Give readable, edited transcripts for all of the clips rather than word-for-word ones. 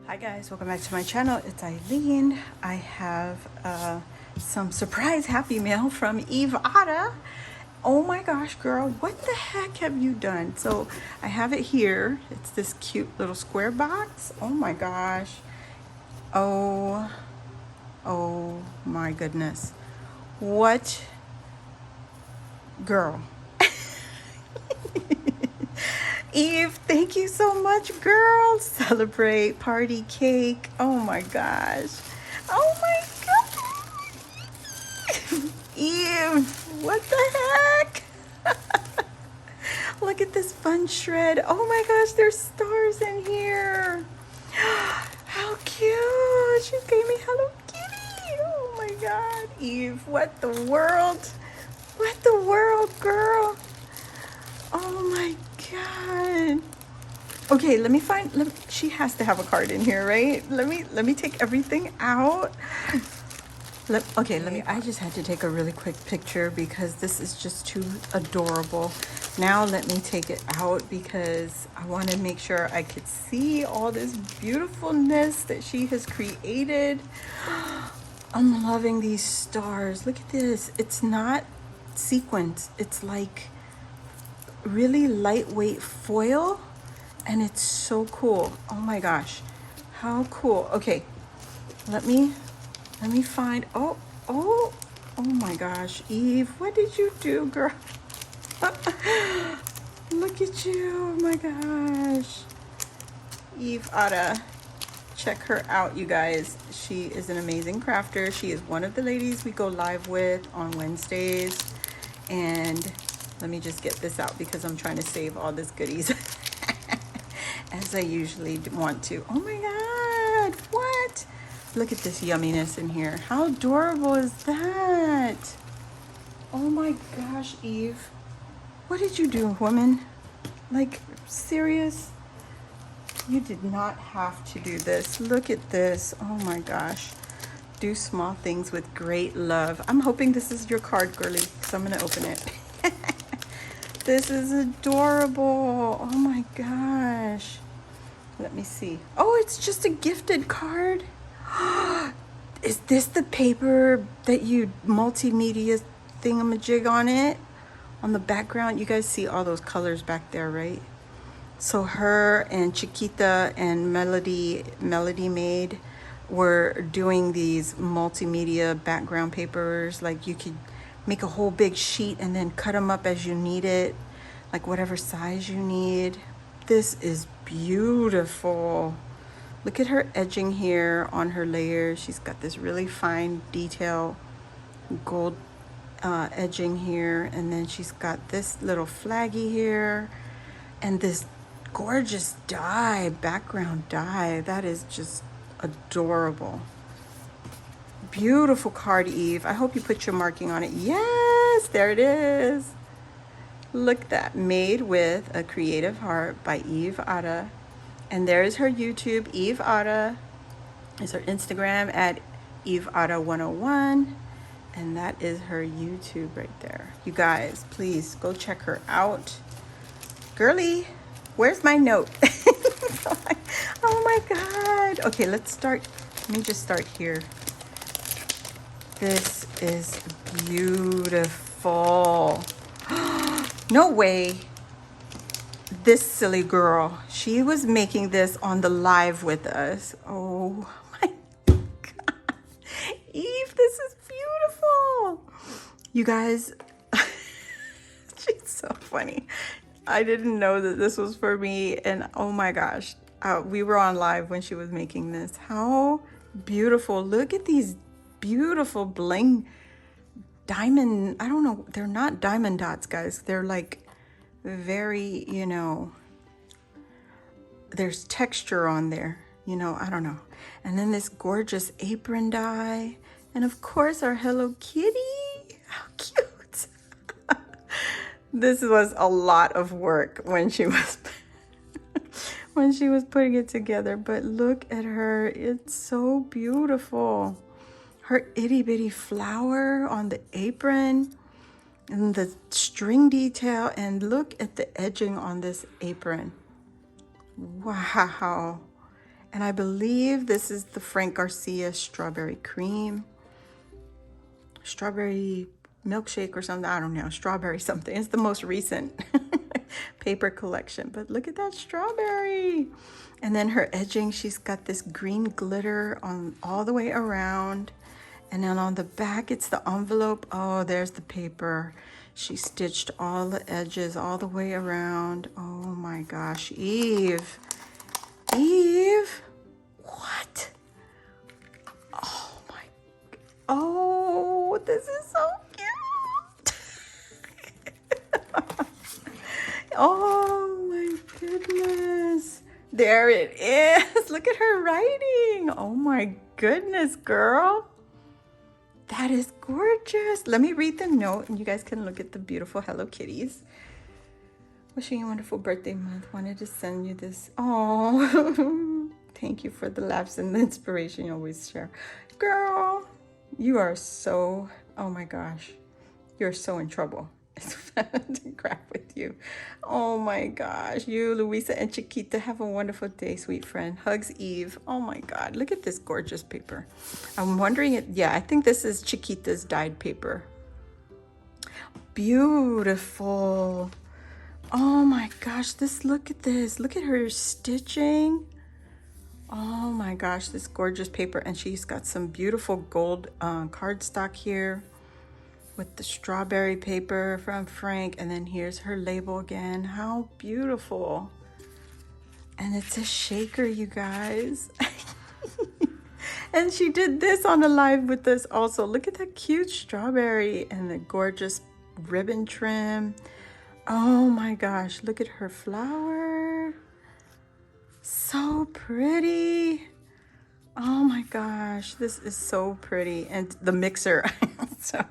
Hi guys, welcome back to my channel. It's Eileen. I have some surprise happy mail from Eve Otta. Oh my gosh, girl, what the heck have you done? So I have it here. It's this cute little square box. Oh my gosh. Oh my goodness. What, girl? Eve, thank you so much, girl. Celebrate, party cake. Oh my gosh. Oh my god. Eve, what the heck? Look at this fun shred. Oh my gosh, there's stars in here. How cute. She gave me Hello Kitty. Oh my god. Eve, what the world? What the world, girl? Oh my god. Okay, let me find, she has to have a card in here, right? Let me take everything out. I just had to take a really quick picture because this is just too adorable. Now let me take it out because I want to make sure I could see all this beautifulness that she has created. I'm loving these stars. Look at this. It's not sequins. It's like really lightweight foil, and it's so cool. Oh my gosh, how cool. Okay, let me find, oh my gosh, Eve, what did you do, girl? Look at you. Oh my gosh, Eve Otta, check her out, you guys. She is an amazing crafter. She is one of the ladies we go live with on Wednesdays. And let me just get this out because I'm trying to save all this goodies as I usually want to. Oh my god, what? Look at this yumminess in here. How adorable is that? Oh my gosh, Eve, what did you do, woman? Like, serious? You did not have to do this. Look at this. Oh my gosh. Do small things with great love. I'm hoping this is your card, girly, because I'm gonna open it. This is adorable. Oh my gosh. Let me see. Oh, it's just a gifted card. Is this the paper that you multimedia thingamajig on it? On the background, you guys see all those colors back there, right? So her and Chiquita and Melody Maid were doing these multimedia background papers. Like, you could make a whole big sheet and then cut them up as you need it, like whatever size you need. This is beautiful. Look at her edging here on her layers. She's got this really fine detail gold edging here, and then she's got this little flaggy here and this gorgeous die, background die. That is just adorable. Beautiful card, Eve. I hope you put your marking on it. Yes, there it is. Look at that. Made with a Creative Heart by Eve Otta. And there is her YouTube, Eve Otta. Is her Instagram at Eve Otta 101. And that is her YouTube right there. You guys, please go check her out. Girly, where's my note? Oh my god. Okay, let's start. Let me just start here. This is beautiful. No way. This silly girl, she was making this on the live with us. Oh my god. Eve, this is beautiful. You guys, she's so funny. I didn't know that this was for me, and oh my gosh, we were on live when she was making this. How beautiful. Look at these beautiful bling diamond, I don't know, they're not diamond dots, guys. They're like very, you know, there's texture on there, you know, I don't know. And then this gorgeous apron die, and of course our Hello Kitty. How cute. This was a lot of work when she was when she was putting it together, but look at her. It's so beautiful. Her itty bitty flower on the apron and the string detail, and look at the edging on this apron. Wow. And I believe this is the Frank Garcia strawberry cream. Strawberry milkshake or something. I don't know. Strawberry something. It's the most recent paper collection. But look at that strawberry. And then her edging, she's got this green glitter on all the way around. And then on the back, it's the envelope. Oh, there's the paper. She stitched all the edges all the way around. Oh my gosh, Eve. Eve? What? Oh my, oh, this is so cute. Oh my goodness. There it is. Look at her writing. Oh my goodness, girl. That is gorgeous. Let me read the note and you guys can look at the beautiful Hello Kitties. Wishing you a wonderful birthday month. Wanted to send you this. Oh, thank you for the laughs and the inspiration you always share. Girl, you are so, oh my gosh, you're so in trouble. It's fun to crack with you. Oh my gosh. You, Luisa, and Chiquita, have a wonderful day, sweet friend. Hugs, Eve. Oh my God. Look at this gorgeous paper. I'm wondering, yeah, I think this is Chiquita's dyed paper. Beautiful. Oh my gosh. Look at this. Look at her stitching. Oh my gosh. This gorgeous paper. And she's got some beautiful gold cardstock here, with the strawberry paper from Frank, and then here's her label again. How beautiful. And it's a shaker, you guys. And she did this on a live with us also. Look at that cute strawberry and the gorgeous ribbon trim. Oh my gosh, look at her flower. So pretty. Oh my gosh, this is so pretty. And the mixer. So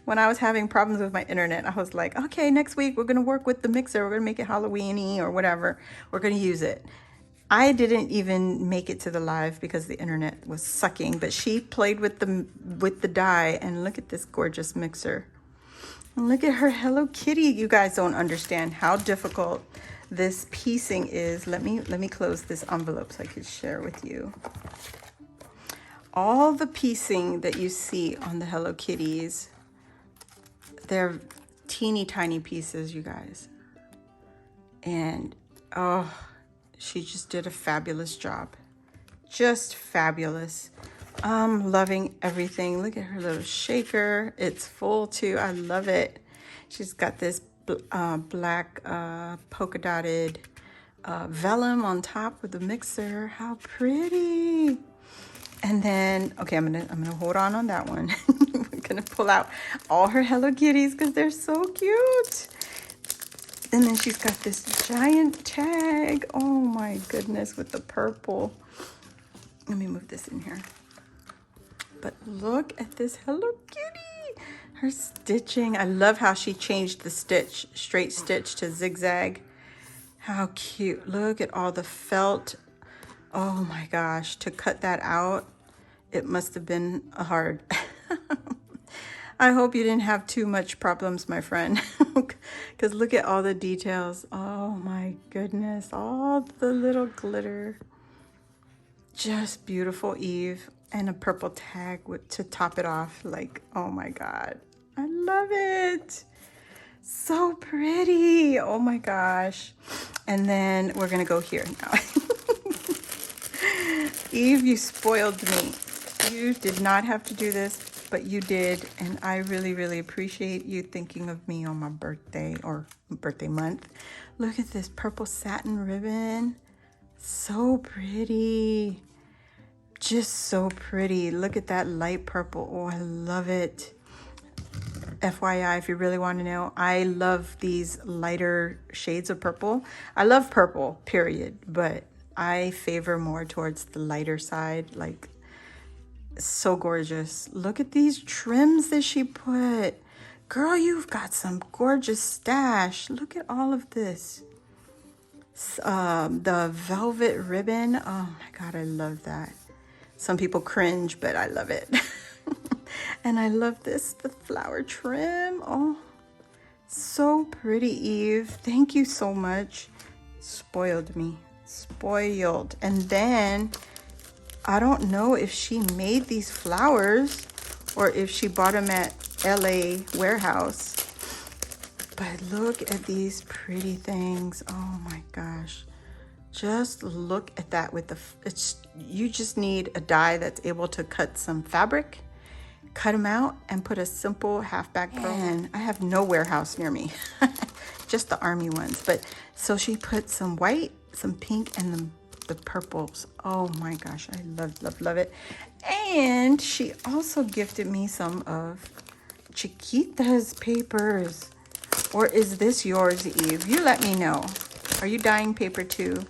when I was having problems with my internet, I was like, okay, next week we're going to work with the mixer. We're going to make it Halloween-y or whatever. We're going to use it. I didn't even make it to the live because the internet was sucking, but she played with the dye, and look at this gorgeous mixer. And look at her Hello Kitty. You guys don't understand how difficult this piecing is. Let me close this envelope so I can share with you. All the piecing that you see on the Hello Kitties, they're teeny tiny pieces, you guys. And oh, she just did a fabulous job. Just fabulous. I'm loving everything. Look at her little shaker. It's full too. I love it. She's got this black polka dotted vellum on top with the mixer. How pretty. And then, okay, I'm gonna hold on that one. I'm gonna pull out all her Hello Kitties because they're so cute. And then she's got this giant tag. Oh my goodness, with the purple. Let me move this in here. But look at this Hello Kitty. Her stitching. I love how she changed the stitch, straight stitch to zigzag. How cute. Look at all the felt. Oh my gosh, to cut that out, it must have been hard. I hope you didn't have too much problems, my friend, because look at all the details. Oh my goodness, all the little glitter. Just beautiful, Eve, and a purple tag to top it off. Like, oh my God, I love it. So pretty. Oh my gosh. And then we're gonna go here now. Eve, you spoiled me. You did not have to do this, but you did. And I really, really appreciate you thinking of me on my birthday or birthday month. Look at this purple satin ribbon. So pretty. Just so pretty. Look at that light purple. Oh, I love it. FYI, if you really want to know, I love these lighter shades of purple. I love purple, period, but I favor more towards the lighter side. Like, so gorgeous. Look at these trims that she put. Girl, you've got some gorgeous stash. Look at all of this. The velvet ribbon. Oh my God, I love that. Some people cringe, but I love it. And I love this, the flower trim. Oh, so pretty, Eve. Thank you so much. Spoiled me. Spoiled. And then I don't know if she made these flowers or if she bought them at LA warehouse. But look at these pretty things. Oh my gosh. Just look at that with you just need a die that's able to cut some fabric, cut them out, and put a simple half-back pearl. And I have no warehouse near me, just the army ones. But so she put some white, some pink, and the purples. Oh my gosh, I love it. And she also gifted me some of Chiquita's papers. Or is this yours, Eve? You let me know. Are you dyeing paper too?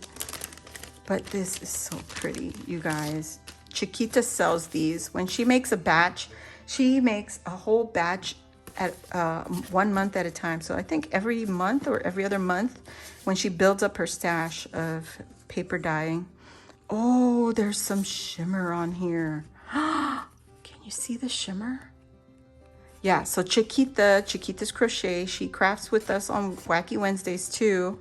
But this is so pretty, you guys. Chiquita sells these. When she makes a batch, she makes a whole batch at 1 month at a time. So I think every month or every other month, when she builds up her stash of paper dyeing. Oh, there's some shimmer on here. Can you see the shimmer? Yeah, so Chiquita's Crochet, she crafts with us on Wacky Wednesdays too.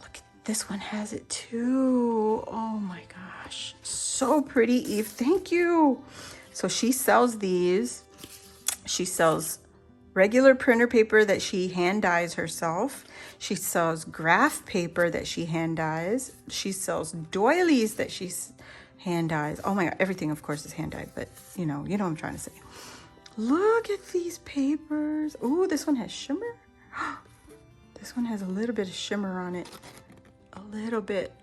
Look, this one has it too. Oh my gosh, so pretty, Eve, thank you. So she sells these. She sells regular printer paper that she hand dyes herself. She sells graph paper that she hand dyes. She sells doilies that she hand dyes. Oh my God, everything of course is hand dyed, but you know what I'm trying to say. Look at these papers. Ooh, this one has shimmer. This one has a little bit of shimmer on it. A little bit.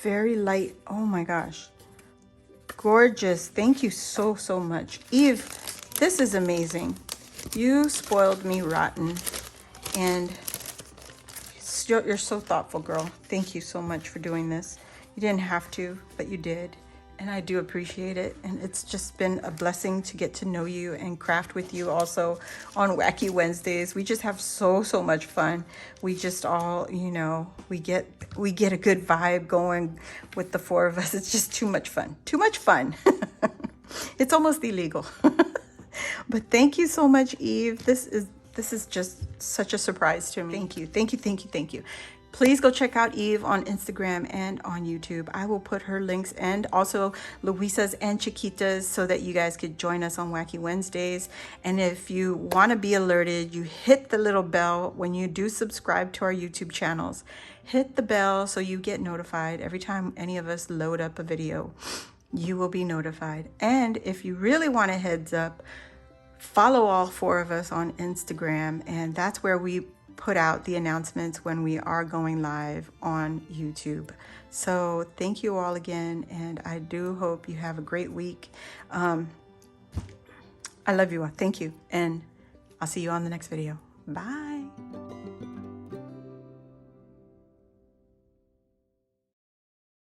Very light. Oh my gosh. Gorgeous. Thank you so much. Eve, this is amazing. You spoiled me rotten. And you're so thoughtful, girl. Thank you so much for doing this. You didn't have to, but you did. And I do appreciate it. And it's just been a blessing to get to know you and craft with you also on Wacky Wednesdays. We just have so much fun. We just all, you know, we get a good vibe going with the four of us. It's just too much fun. Too much fun. It's almost illegal. But thank you so much, Eve. This is just such a surprise to me. Thank you. Please go check out Eve on Instagram and on YouTube. I will put her links and also LUISA's and Chiquita's so that you guys could join us on Wacky Wednesdays. And if you want to be alerted, you hit the little bell when you do subscribe to our YouTube channels. Hit the bell so you get notified every time any of us load up a video. You will be notified. And if you really want a heads up, follow all four of us on Instagram, and that's where we put out the announcements when we are going live on YouTube. So thank you all again, and I do hope you have a great week. I love you all. Thank you, and I'll see you on the next video. Bye.